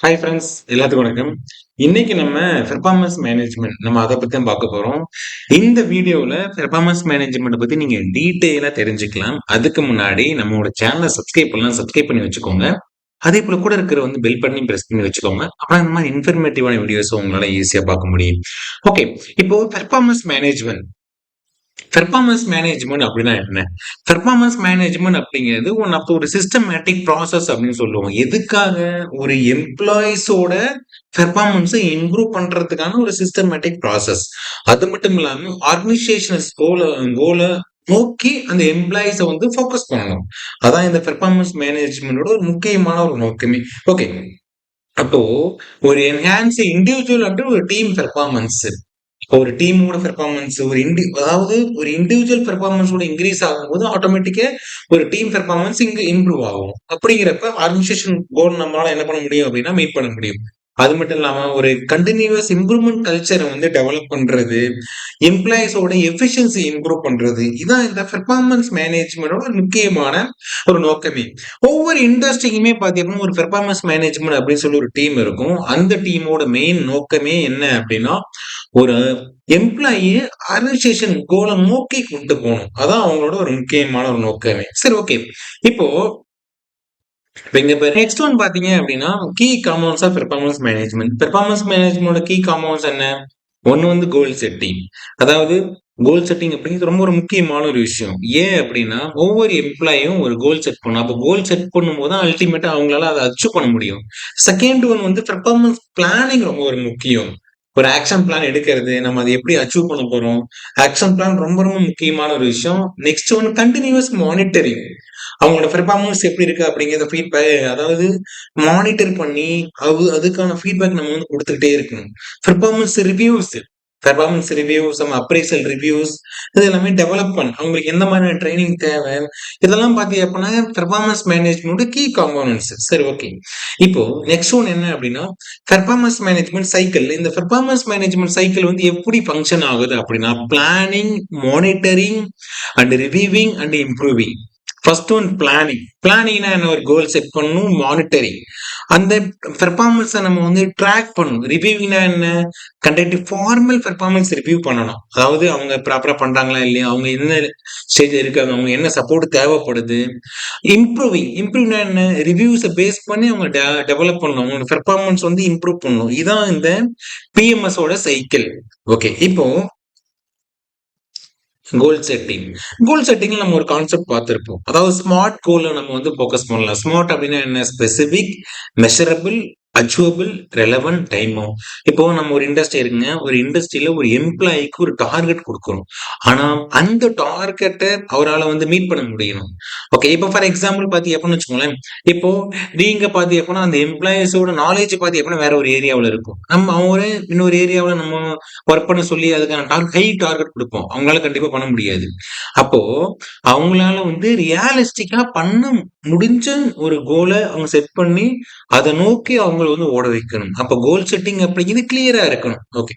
Hi friends, எல்லாத்துக்கும் வணக்கம். இன்னைக்கு நம்ம பெர்ஃபார்மன்ஸ் மேனேஜ்மெண்ட் அத பத்தி தான் பார்க்க போறோம். இந்த வீடியோல பெர்ஃபார்மன்ஸ் மேனேஜ்மெண்ட் பத்தி நீங்க டீட்டெயிலா தெரிஞ்சுக்கலாம். அதுக்கு முன்னாடி நம்மளோட சேனலை சப்ஸ்கிரைப் பண்ணலாம், சப்ஸ்கிரைப் பண்ணி வச்சுக்கோங்க. அதே போல கூட இருக்கிற பெல் பட்டனையும் பிரஸ் பண்ணி வச்சுக்கோங்க. அப்புறம் இந்த மாதிரி இன்ஃபர்மேட்டிவான வீடியோஸ் உங்களால ஈஸியா பார்க்க முடியும். ஓகே, இப்போ பெர்ஃபார்மன்ஸ் மேனேஜ்மெண்ட் பெர்ஃபார்மன்ஸ் மேனேஜ்மெண்ட் அப்படின்னா என்ன? பெர்ஃபார்மன்ஸ் மேனேஜ்மெண்ட் அப்படிங்கிறது ஒரு சிஸ்டமேட்டிக் ப்ராசஸ் அப்படின்னு சொல்லுவோம். எதுக்காக? ஒரு எம்ப்ளாயிஸோட பெர்ஃபார்மன்ஸை இம்ப்ரூவ் பண்றதுக்கான ஒரு சிஸ்டமேட்டிக் ப்ராசஸ். அது மட்டும் இல்லாம ஆர்கனைசேஷனல் கோல நோக்கி அந்த எம்ப்ளாயிஸை ஃபோக்கஸ் பண்ணணும். அதான் இந்த பெர்ஃபார்மன்ஸ் மேனேஜ்மெண்டோட ஒரு முக்கியமான ஒரு நோக்கமே. ஓகே, அப்போ ஒரு என்ஹான்ஸ் இண்டிவிஜுவல் அப்படி ஒரு டீம் பெர்ஃபார்மன்ஸ், ஒரு டீமோட பெர்ஃபார்மன்ஸ் அதாவது ஒரு இண்டிவிஜுவல் பெர்ஃபார்மன்ஸோட இன்க்ரீஸ் ஆகும்போது ஆட்டோமேட்டிக்கா ஒரு டீம் பெர்ஃபார்மன்ஸ் இங்க இம்ப்ரூவ் ஆகும். அப்படிங்கிறப்ப ஆர்கனைசேஷன் கோல் நம்மளால என்ன பண்ண முடியும் அப்படின்னா மீட் பண்ண முடியும். அது மட்டும் இல்லாம ஒரு கண்டினியூஸ் இம்ப்ரூவ்மெண்ட் கல்ச்சரை டெவலப் பண்றது, எம்ப்ளாயிஸோட எஃபிஷியன்சி இம்ப்ரூவ் பண்றது, இதான் இந்த பெர்ஃபார்மன்ஸ் மேனேஜ்மெண்டோட முக்கியமான ஒரு நோக்கமே. ஒவ்வொரு இண்டஸ்ட்ரிக்குமே பாத்தீங்கன்னா ஒரு பெர்ஃபார்மன்ஸ் மேனேஜ்மெண்ட் அப்படின்னு சொல்லி ஒரு டீம் இருக்கும். அந்த டீமோட மெயின் நோக்கமே என்ன அப்படின்னா ஒரு எம்ப்ளாயி ஆர்கனைசேஷன் கோலை நோக்கி கொண்டு போகணும். அதான் அவங்களோட ஒரு முக்கியமான ஒரு நோக்கமே. சரி, ஓகே. இப்போ இங்க நெக்ஸ்ட் ஒன் பாத்தீங்க அப்படின்னா key compounds of performance management. Performance மேனேஜ்மெண்டோட கீ காம்பவுண்ட்ஸ் என்ன? ஒன்னு கோல் செட்டிங். அதாவது கோல் செட்டிங் அப்படிங்கிறது ரொம்ப ஒரு முக்கியமான ஒரு விஷயம். ஏன் அப்படின்னா ஒவ்வொரு எம்ப்ளாயும் ஒரு கோல் செட் பண்ணும். அப்போ கோல் செட் பண்ணும்போது தான் அல்டிமேட்டா அவங்களால அதை அச்சீவ் பண்ண முடியும். செகண்ட் ஒன் பெர்ஃபார்மன்ஸ் பிளானிங் ரொம்ப ஒரு முக்கியம். ஒரு ஆக்ஷன் பிளான் எடுக்கிறது, நம்ம அதை எப்படி அச்சீவ் பண்ண போறோம். ஆக்ஷன் பிளான் ரொம்ப ரொம்ப முக்கியமான ஒரு விஷயம். Next one continuous monitoring. அவங்களோட பெர்ஃபார்மன்ஸ் எப்படி இருக்கு அப்படிங்கிறத ஃபீட்பேக், அதாவது மானிட்டர் பண்ணி அதுக்கான ஃபீட்பேக் நம்ம கொடுத்துக்கிட்டே இருக்கணும். பெர்ஃபார்மன்ஸ் ரிவ்யூஸ் நம்ம அப்ரைசல் ரிவ்யூஸ் இது எல்லாமே டெவலப் பண்ண அவங்களுக்கு எந்த மாதிரியான ட்ரைனிங் தேவை, இதெல்லாம் பார்த்தீங்க அப்படின்னா பெர்ஃபார்மன்ஸ் மேனேஜ்மெண்ட் கீ காம்போனன்ட்ஸ். சரி, ஓகே. இப்போ நெக்ஸ்ட் ஒன் என்ன அப்படின்னா பெர்ஃபார்மன்ஸ் மேனேஜ்மெண்ட் சைக்கிள். இந்த பெர்ஃபார்மன்ஸ் மேனேஜ்மெண்ட் சைக்கிள் எப்படி ஃபங்க்ஷன் ஆகுது அப்படின்னா planning, monitoring and reviewing and improving. First one planning. பிளானிங்னா என்ன? ஒரு கோல் செட் பண்ணணும். மானிட்டரிங், அந்த பெர்ஃபார்மன்ஸை நம்ம ட்ராக் பண்ணணும். ரிவ்யூவிங்னா என்ன? கண்டக்ட் ஃபார்மல் பெர்ஃபார்மன்ஸ் ரிவ்யூ பண்ணணும். அதாவது அவங்க ப்ராப்பரா பண்றாங்களா இல்லையா, அவங்க என்ன ஸ்டேஜ் இருக்காங்க, அவங்க என்ன சப்போர்ட் தேவைப்படுது. இம்ப்ரூவ்னா என்ன? ரிவ்யூஸை பேஸ் பண்ணி அவங்க டெவலப் பண்ணணும். அவங்க பெர்ஃபார்மன்ஸ் இம்ப்ரூவ் பண்ணணும். இதான் இந்த பிஎம்எஸ் ஓட சைக்கிள். ஓகே, இப்போ கோல் செட்டிங். கோல் செட்டிங்ல நம்ம ஒரு கான்செப்ட் பார்த்திருப்போம். அதாவது ஸ்மார்ட் கோல்ல நம்ம ஃபோக்கஸ் பண்ணலாம். ஸ்மார்ட் அப்படின்னா என்ன? Specific, measurable, achievable, relevant, time. இப்போ நம்ம ஒரு இண்டஸ்ட்ரி இருக்குங்க. ஒரு இண்டஸ்ட்ரியில ஒரு எம்ப்ளாய்க்கு ஒரு டார்கெட் கொடுக்கணும். ஆனா அந்த டார்கெட்டை அவரால் மீட் பண்ண முடியணும். ஓகே, இப்போ ஃபார் எக்ஸாம்பிள் பாத்தீங்க அப்படின்னு வச்சுக்கோங்களேன். இப்போ நீங்க பாத்தீங்க அப்படின்னா அந்த எம்ப்ளாயிஸோட நாலேஜ் பாத்தீங்க அப்படின்னா வேற ஒரு ஏரியாவில் இருக்கும். நம்ம அவங்க இன்னொரு ஏரியாவில் நம்ம ஒர்க் பண்ண சொல்லி அதுக்கான ஹை டார்கெட் கொடுப்போம். அவங்களால கண்டிப்பா பண்ண முடியாது. அப்போ அவங்களால ரியாலிஸ்டிக்கா பண்ண முடிஞ்ச ஒரு கோலை அவங்க செட் பண்ணி அதை நோக்கி அவங்கள ஓட வைக்கணும். அப்ப கோல் செட்டிங் அப்படிங்கிறது கிளியரா இருக்கணும். ஓகே,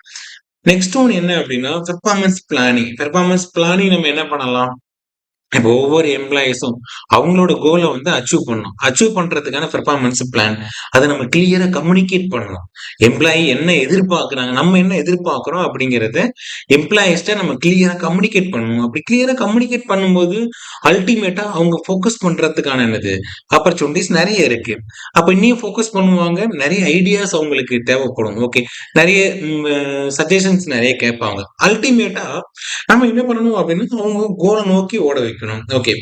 நெக்ஸ்ட் ஒன் என்ன அப்படின்னா பெர்ஃபார்மன்ஸ் பிளானிங். பெர்ஃபார்மன்ஸ் பிளானிங் நம்ம என்ன பண்ணலாம்? இப்போ ஒவ்வொரு எம்ப்ளாயிஸும் அவங்களோட கோலை அச்சீவ் பண்ணணும். அச்சீவ் பண்றதுக்கான பெர்ஃபார்மன்ஸ் பிளான் அதை நம்ம கிளியரா கம்யூனிகேட் பண்ணணும். எம்ப்ளாயி என்ன எதிர்பார்க்கறாங்க, நம்ம என்ன எதிர்பார்க்கிறோம் அப்படிங்கறத எம்ப்ளாயிஸ்ட நம்ம கிளியரா கம்யூனிகேட் பண்ணணும். அப்படி கிளியரா கம்யூனிகேட் பண்ணும்போது அல்டிமேட்டா அவங்க ஃபோக்கஸ் பண்றதுக்கான என்னது ஆப்பர்ச்சுனிட்டிஸ் நிறைய இருக்கு. அப்ப இன்னும் ஃபோக்கஸ் பண்ணுவாங்க. நிறைய ஐடியாஸ் அவங்களுக்கு தேவைப்படும். ஓகே, நிறைய சஜஷன்ஸ் நிறைய கேட்பாங்க. அல்டிமேட்டா நம்ம என்ன பண்ணணும் அப்படின்னா அவங்க கோலை நோக்கி ஓட வைக்கணும். ஓகே,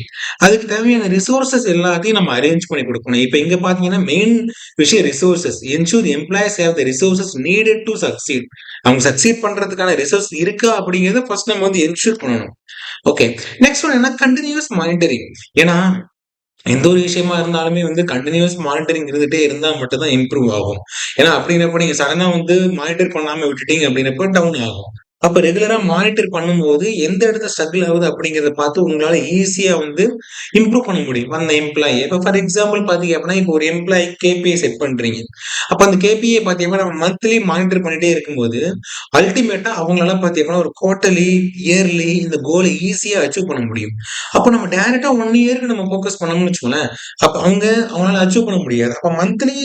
அதுக்கு தேவையான ரிசோர்சஸ் எல்லாத்தையும் நம்ம அரேஞ்ச் பண்ணி கொடுக்கணும். இப்ப இங்க பாத்தீங்கன்னா மெயின் விஷயம் resources. Ensure employees have the resources needed to succeed. அவங்க சக்சீட் பண்றதுக்கான ரிசோர்ஸ் இருக்கா அப்படிங்கறத ஃபர்ஸ்ட் நம்ம என்ஷூர் பண்ணணும். ஓகே, நெக்ஸ்ட் ஒன் என்ன? Continuous monitoring. ஏன்னா எந்த ஒரு விஷயமா இருந்தாலுமே கண்டினியூஸ் மானிட்டரிங் இருந்துட்டே இருந்தா மட்டும் தான் இம்ப்ரூவ் ஆகும். ஏன்னா அப்படிங்கிறப்ப நீங்க சடனா மானிட்டர் பண்ணாம விட்டுட்டீங்க அப்படின்னப்ப டவுன் ஆகும். அப்ப ரெகுலரா மானிட்டர் பண்ணும்போது எந்த இடத்துல ஸ்ட்ரகிள் ஆகுது அப்படிங்கிறத பார்த்து உங்களால ஈஸியா வந்து இம்ப்ரூவ் பண்ண முடியும் அந்த எம்ப்ளாயி. இப்ப ஃபார் எக்ஸாம்பிள் பாத்தீங்க அப்படின்னா, இப்போ ஒரு எம்ப்ளாயி கேபிஐ செட் பண்றீங்க. அப்ப அந்த கேபிஐ பாத்தீங்கன்னா நம்ம மந்த்லி மானிட்டர் பண்ணிட்டே இருக்கும்போது அல்டிமேட்டா அவங்களால பாத்தீங்கன்னா ஒரு குவார்டர்லி, இயர்லி இந்த கோலை ஈஸியா அச்சீவ் பண்ண முடியும். அப்ப நம்ம டைரக்டா 1 இயர்க்கு நம்ம ஃபோக்கஸ் பண்ணோம்னு வச்சுக்கோங்களேன், அப்ப அங்க அவங்களால அச்சீவ் பண்ண முடியாது. அப்ப மந்த்லி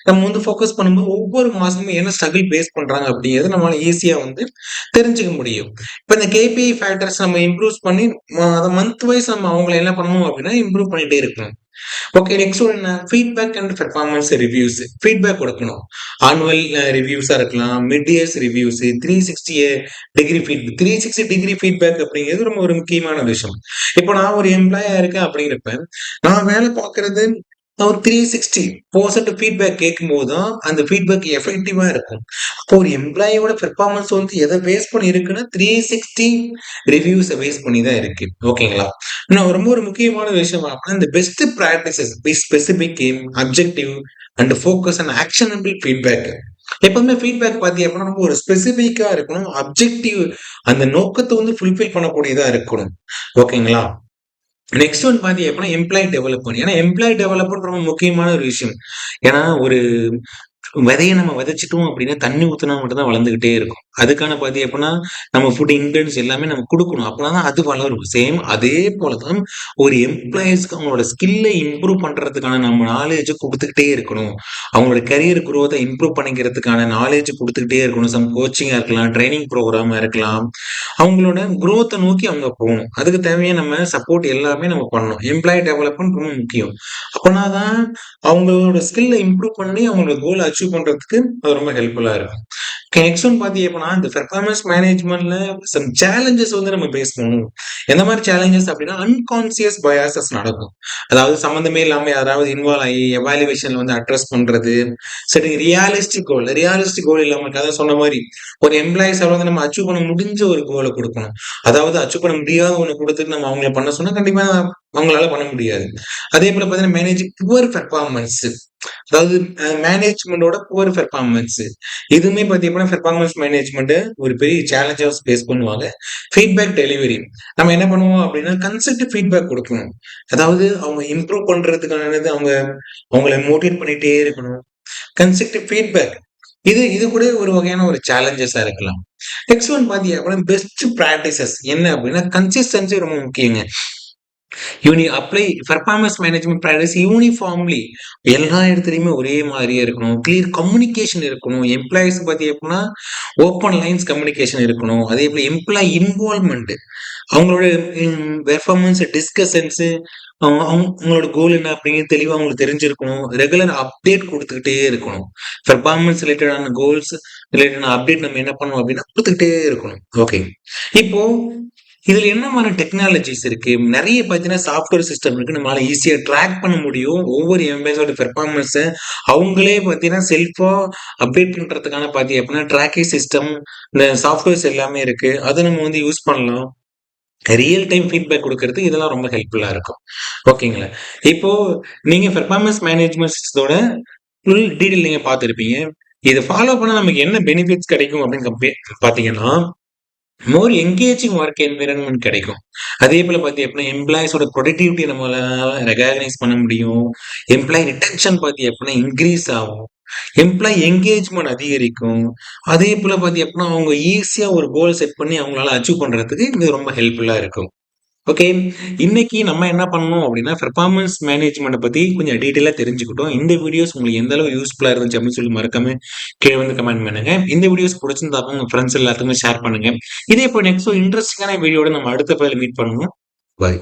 நம்ம வந்து ஃபோக்கஸ் பண்ணும்போது ஒவ்வொரு மாசமும் என்ன ஸ்ட்ரகிள் ஃபேஸ் பண்றாங்க அப்படிங்கிறது நம்மளால ஈஸியா வந்து தெரிஞ்சுக்க முடியும். இப்ப இந்த கேபிஐ ஃபேக்டர்ஸ் நம்ம இம்ப்ரூவ் பண்ணி அத மந்த் வைஸ் நம்ம அவங்கள என்ன பண்ணணும் அப்படின்னா இம்ப்ரூவ் பண்ணிட்டே இருக்கணும். ஓகே, நெக்ஸ்ட் ஒன் என்ன? Feedback and performance reviews. Feedback கொடுக்கணும். ஆனுவல் ரிவ்யூஸா இருக்கலாம், mid years reviews, 360 degree feedback. 360 degree feedback அப்படிங்கிறது ரொம்ப ஒரு முக்கியமான விஷயம். இப்போ நான் ஒரு எம்ப்ளாயா இருக்கேன் அப்படிங்கிறப்ப, நான் வேலை பார்க்கறது நான் ஒரு 360 பாசிட்டிவ் ஃபீட்பேக் கேட்கும்போது தான் அந்த ஃபீட்பேக் எஃபெக்டிவா இருக்கும். அப்போ ஒரு எம்ப்ளாயியோட பெர்ஃபார்மன்ஸ் வந்து எதை பேஸ் பண்ணி இருக்குன்னா 360 ரிவ்யூஸை பேஸ் பண்ணி தான் இருக்கு. ஓகேங்களா? இன்னும் ரொம்ப ஒரு முக்கியமான விஷயம் அப்படின்னா இந்த best practices be specific aim objective and focus and actionable feedback. எப்பவுமே ஃபீட்பேக் பாத்தீங்க அப்படின்னா ரொம்ப ஒரு ஸ்பெசிபிக்கா இருக்கணும், அப்ஜெக்டிவ் அந்த நோக்கத்தை வந்து ஃபுல்ஃபில் பண்ணக்கூடியதா இருக்கணும். ஓகேங்களா? நெக்ஸ்ட் ஒன் பாத்தீங்க அப்படின்னா எம்ப்ளாயி டெவலப்மெண்ட். ஏன்னா எம்ப்ளாயி டெவலப்மெண்ட் ரொம்ப முக்கியமான ஒரு விஷயம். ஏன்னா ஒரு விதைய நம்ம விதைச்சிட்டோம் அப்படின்னா தண்ணி ஊத்துனா மட்டும் தான் வளர்ந்துகிட்டே இருக்கும். அதுக்கான பாத்தீங்க அப்படின்னா நம்ம ஃபுட் இன்கிரிடியன்ஸ் எல்லாமே நம்ம கொடுக்கணும். அப்பதான் அது வளரும். சேம் அதே போலதான் ஒரு எம்ப்ளாயிஸ்க்கு அவங்களோட ஸ்கில்ல இம்ப்ரூவ் பண்றதுக்கான நம்ம நாலேஜ் கொடுத்துக்கிட்டே இருக்கணும். அவங்களோட கரியர் குரோத்தை இம்ப்ரூவ் பண்ணிக்கிறதுக்கான நாலேஜ் கொடுத்துக்கிட்டே இருக்கணும். சம் கோச்சிங்கா இருக்கலாம், ட்ரைனிங் ப்ரோக்ராமா இருக்கலாம். அவங்களோட குரோத்தை நோக்கி அவங்க போகணும். அதுக்கு தேவையான நம்ம சப்போர்ட் எல்லாமே நம்ம பண்ணணும். எம்ப்ளாயி டெவலப்மெண்ட் ரொம்ப முக்கியம். அப்பனாதான் அவங்களோட ஸ்கில்ல இம்ப்ரூவ் பண்ணி அவங்களோட கோல் அச்சீவ் பண்றதுக்கு அது ரொம்ப ஹெல்ப்ஃபுல்லா இருக்கும். நெக்ஸ்ட் ஒன் பாத்தீங்க அப்படின்னா இந்த பெர்ஃபார்மன்ஸ் மேனேஜ்மெண்ட்ல சம் சேலஞ்சஸ் வந்து நம்ம பேஸ் பண்ணணும். எந்த மாதிரி சேலஞ்சஸ் அப்படின்னா அன்கான்சியஸ் பயாசஸ் நடக்கும். அதாவது சம்மந்தமே இல்லாம யாராவது இன்வால்வ் ஆகி எவாலுவேஷன்ல வந்து அட்ரஸ் பண்றது. சரி, ரியாலிஸ்டிக் கோல் இல்லாம அதான் சொன்ன மாதிரி ஒரு எம்ப்ளாயிஸால வந்து நம்ம அச்சீவ் பண்ண முடிஞ்ச ஒரு கோலை கொடுக்கணும். அதாவது அச்சீவ் பண்ண முடியாத ஒண்ணு கொடுத்துட்டு நம்ம அவங்கள பண்ண சொன்னா கண்டிப்பா அவங்களால பண்ண முடியாது. அதே போல பாத்தீங்கன்னா மேனேஜிங் புவர் பெர்ஃபார்மன்ஸ். அதாவது மேனேஜ்மெண்டோட புவர் பெர்ஃபார்மன்ஸ். இதுவுமே பாத்தீங்கன்னா பெர்ஃபார்மன்ஸ் மேனேஜ்மெண்ட் ஒரு பெரிய சேலஞ்சா ஃபேஸ் பண்ணுவாங்க. Feedback delivery. நம்ம என்ன பண்ணுவோம் அப்படின்னா கன்ஸ்ட்ரக்டிவ் ஃபீட்பேக் கொடுக்கணும். அதாவது அவங்க இம்ப்ரூவ் பண்றதுக்கானது அவங்க அவங்கள மோட்டிவேட் பண்ணிட்டே இருக்கணும். கன்ஸ்ட்ரக்டிவ் ஃபீட்பேக் இது இது கூட ஒரு வகையான ஒரு சேலஞ்சஸா இருக்கலாம். நெக்ஸ்ட் ஒன் பாத்தீங்க அப்படின்னா பெஸ்ட் பிராக்டிசஸ் என்ன அப்படின்னா கன்சிஸ்டன்சி ரொம்ப முக்கியங்க. Apply performance management practice uniformly. எல்லா இடத்துலயுமே ஒரே மாதிரியே இருக்கணும். கிளியர் கம்யூனிகேஷன் இருக்கணும். எம்ப்ளாயிஸ் பத்தி எப்படின்னா ஓப்பன் லைன்ஸ் கம்யூனிகேஷன் இருக்கணும். அதே போல எம்ப்ளாயி இன்வால்வ்மெண்ட். அவங்களோட பெர்ஃபார்மன்ஸ் டிஸ்கஷன்ஸ் அவங்களோட கோல் என்ன அப்படிங்கிறது தெளிவா அவங்களுக்கு தெரிஞ்சிருக்கணும். ரெகுலர் அப்டேட் கொடுத்துக்கிட்டே இருக்கணும். பெர்ஃபார்மன்ஸ் ரிலேட்டடான கோல்ஸ் ரிலேட்டடான அப்டேட் நம்ம என்ன பண்ணணும் அப்படின்னா கொடுத்துக்கிட்டே இருக்கணும். ஓகே, இப்போ இதுல என்ன மாதிரி டெக்னாலஜிஸ் இருக்கு? நிறைய பார்த்தீங்கன்னா சாஃப்ட்வேர் சிஸ்டம் இருக்கு. நம்மளால ஈஸியா ட்ராக் பண்ண முடியும். ஒவ்வொரு எம்ப்ளாயிஸோட பெர்ஃபார்மன்ஸ அவங்களே பார்த்தீங்கன்னா செல்ஃபா அப்டேட் பண்றதுக்கான பார்த்தீங்க அப்படின்னா ட்ராக்கிங் சிஸ்டம், இந்த சாஃப்ட்வேர்ஸ் எல்லாமே இருக்கு. அத நம்ம வந்து யூஸ் பண்ணலாம். ரியல் டைம் ஃபீட்பேக் குடுக்கறதுக்கு இதெல்லாம் ரொம்ப ஹெல்ப்ஃபுல்லா இருக்கும். ஓகேங்களா? இப்போ நீங்க பெர்ஃபார்மன்ஸ் மேனேஜ்மெண்ட் சிஸ்டத்தோட ஃபுல் டீடைல் நீங்க பார்த்திருப்பீங்க. இத ஃபாலோ பண்ணா நமக்கு என்ன பெனிஃபிட்ஸ் கிடைக்கும் அப்படின்னு பார்த்தீங்கன்னா மோர் என்கேஜிங் ஒர்க் என்விரான்மெண்ட் கிடைக்கும். அதே போல பாத்தீங்க அப்படின்னா எம்ப்ளாயிஸோட ப்ரொடக்டிவிட்டி நம்மளால ரெகக்னைஸ் பண்ண முடியும். எம்ப்ளாயி ரிட்டன்ஷன் பாத்தீங்க அப்படின்னா இன்க்ரீஸ் ஆகும். எம்ப்ளாயி என்கேஜ்மெண்ட் அதிகரிக்கும். அதே போல பாத்தீங்க அப்படின்னா அவங்க ஈஸியா ஒரு கோல் செட் பண்ணி அவங்களால அச்சீவ் பண்றதுக்கு இது ரொம்ப ஹெல்ப்ஃபுல்லா இருக்கும். ஓகே. இன்னைக்கு நம்ம என்ன பண்ணணும் அப்படின்னா, பெர்ஃபார்மன்ஸ் மேனேஜ்மெண்ட்ட பத்தி கொஞ்சம் டீட்டெயிலா தெரிஞ்சுக்கிட்டோம். இந்த வீடியோஸ் உங்களுக்கு எந்த அளவு யூஸ்ஃபுல்லா இருந்துச்சு அப்படின்னு சொல்லி மறக்காம கீழ வந்து கமெண்ட் பண்ணுங்க. இந்த வீடியோஸ் புடிச்சிருந்தா உங்க ஃப்ரெண்ட்ஸ் எல்லாத்துக்குமே ஷேர் பண்ணுங்க. இதே போல நெக்ஸ்ட் ஒரு இன்ட்ரஸ்டிங்கான வீடியோட நம்ம அடுத்த பதில மீட் பண்ணுவோம். பாய்.